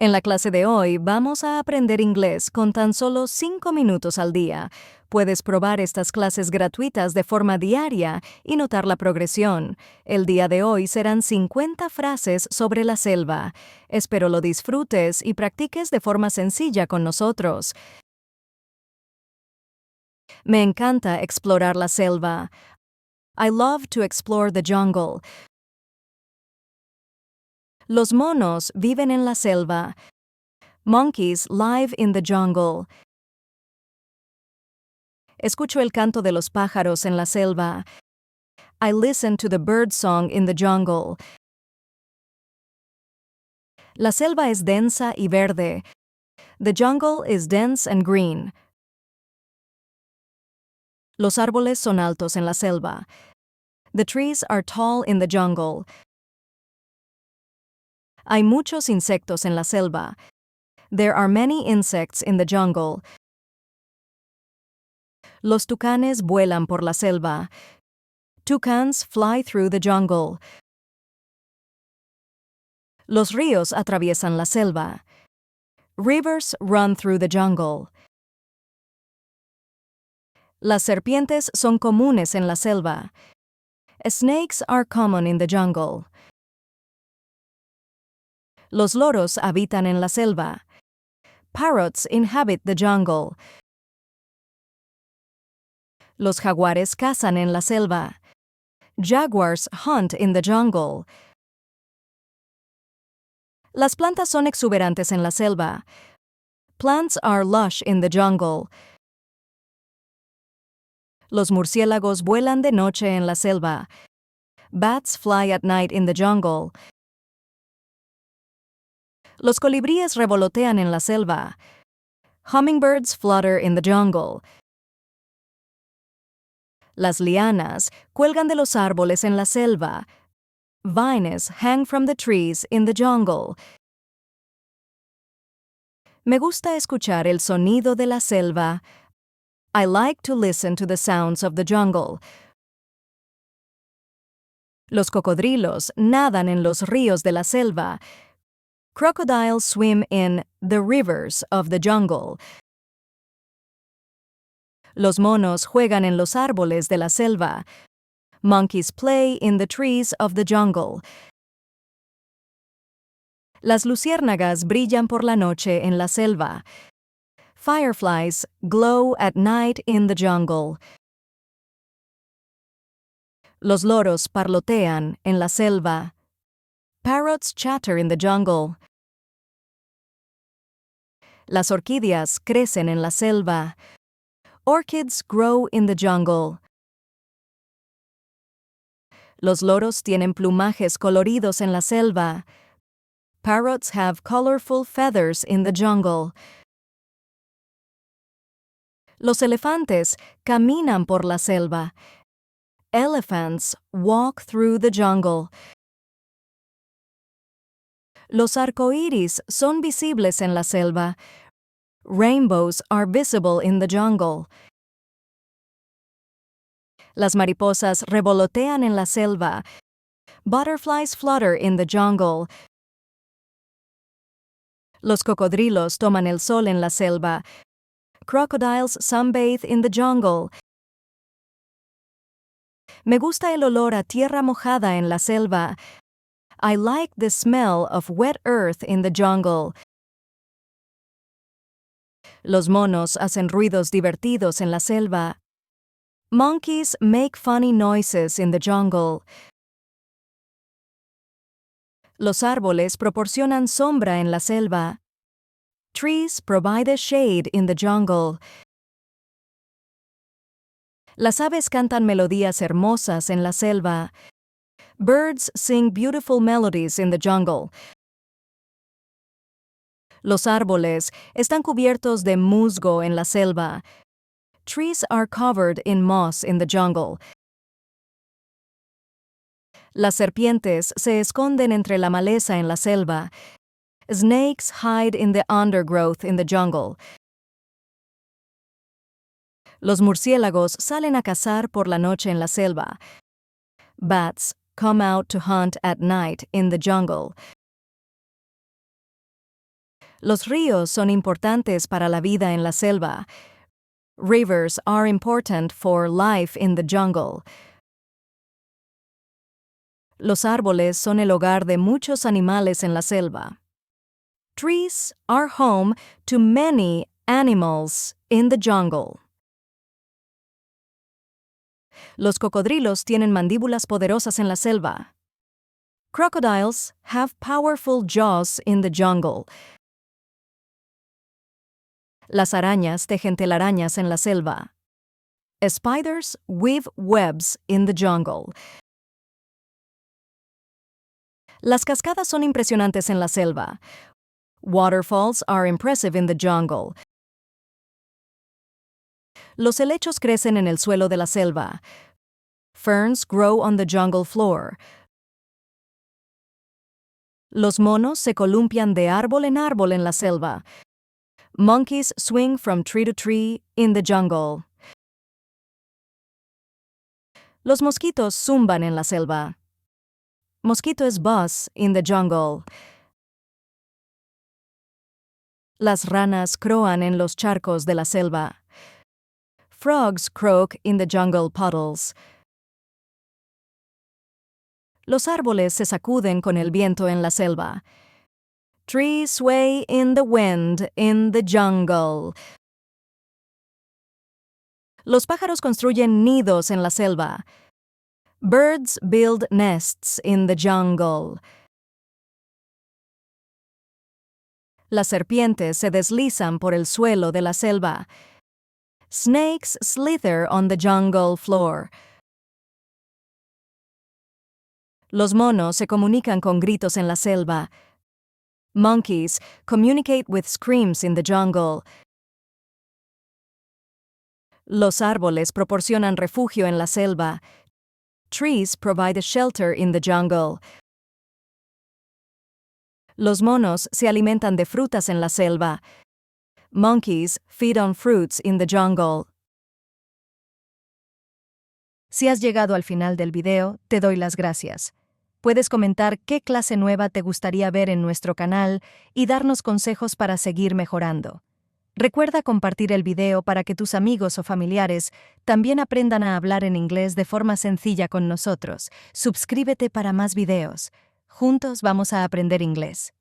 En la clase de hoy vamos a aprender inglés con tan solo 5 minutos al día. Puedes probar estas clases gratuitas de forma diaria y notar la progresión. El día de hoy serán 50 frases sobre la selva. Espero lo disfrutes y practiques de forma sencilla con nosotros. Me encanta explorar la selva. I love to explore the jungle. Los monos viven en la selva. Monkeys live in the jungle. Escucho el canto de los pájaros en la selva. I listen to the bird song in the jungle. La selva es densa y verde. The jungle is dense and green. Los árboles son altos en la selva. The trees are tall in the jungle. Hay muchos insectos en la selva. There are many insects in the jungle. Los tucanes vuelan por la selva. Toucans fly through the jungle. Los ríos atraviesan la selva. Rivers run through the jungle. Las serpientes son comunes en la selva. Snakes are common in the jungle. Los loros habitan en la selva. Parrots inhabit the jungle. Los jaguares cazan en la selva. Jaguars hunt in the jungle. Las plantas son exuberantes en la selva. Plants are lush in the jungle. Los murciélagos vuelan de noche en la selva. Bats fly at night in the jungle. Los colibríes revolotean en la selva. Hummingbirds flutter in the jungle. Las lianas cuelgan de los árboles en la selva. Vines hang from the trees in the jungle. Me gusta escuchar el sonido de la selva. I like to listen to the sounds of the jungle. Los cocodrilos nadan en los ríos de la selva. Crocodiles swim in the rivers of the jungle. Los monos juegan en los árboles de la selva. Monkeys play in the trees of the jungle. Las luciérnagas brillan por la noche en la selva. Fireflies glow at night in the jungle. Los loros parlotean en la selva. Parrots chatter in the jungle. Las orquídeas crecen en la selva. Orchids grow in the jungle. Los loros tienen plumajes coloridos en la selva. Parrots have colorful feathers in the jungle. Los elefantes caminan por la selva. Elephants walk through the jungle. Los arcoíris son visibles en la selva. Rainbows are visible in the jungle. Las mariposas revolotean en la selva. Butterflies flutter in the jungle. Los cocodrilos toman el sol en la selva. Crocodiles sunbathe in the jungle. Me gusta el olor a tierra mojada en la selva. I like the smell of wet earth in the jungle. Los monos hacen ruidos divertidos en la selva. Monkeys make funny noises in the jungle. Los árboles proporcionan sombra en la selva. Trees provide a shade in the jungle. Las aves cantan melodías hermosas en la selva. Birds sing beautiful melodies in the jungle. Los árboles están cubiertos de musgo en la selva. Trees are covered in moss in the jungle. Las serpientes se esconden entre la maleza en la selva. Snakes hide in the undergrowth in the jungle. Los murciélagos salen a cazar por la noche en la selva. Bats come out to hunt at night in the jungle. Los ríos son importantes para la vida en la selva. Rivers are important for life in the jungle. Los árboles son el hogar de muchos animales en la selva. Trees are home to many animals in the jungle. Los cocodrilos tienen mandíbulas poderosas en la selva. Crocodiles have powerful jaws in the jungle. Las arañas tejen telarañas en la selva. Spiders weave webs in the jungle. Las cascadas son impresionantes en la selva. Waterfalls are impressive in the jungle. Los helechos crecen en el suelo de la selva. Ferns grow on the jungle floor. Los monos se columpian de árbol en la selva. Monkeys swing from tree to tree in the jungle. Los mosquitos zumban en la selva. Mosquitoes buzz in the jungle. Las ranas croan en los charcos de la selva. Frogs croak in the jungle puddles. Los árboles se sacuden con el viento en la selva. Trees sway in the wind in the jungle. Los pájaros construyen nidos en la selva. Birds build nests in the jungle. Las serpientes se deslizan por el suelo de la selva. Snakes slither on the jungle floor. Los monos se comunican con gritos en la selva. Monkeys communicate with screams in the jungle. Los árboles proporcionan refugio en la selva. Trees provide a shelter in the jungle. Los monos se alimentan de frutas en la selva. Monkeys feed on fruits in the jungle. Si has llegado al final del video, te doy las gracias. Puedes comentar qué clase nueva te gustaría ver en nuestro canal y darnos consejos para seguir mejorando. Recuerda compartir el video para que tus amigos o familiares también aprendan a hablar en inglés de forma sencilla con nosotros. Suscríbete para más videos. Juntos vamos a aprender inglés.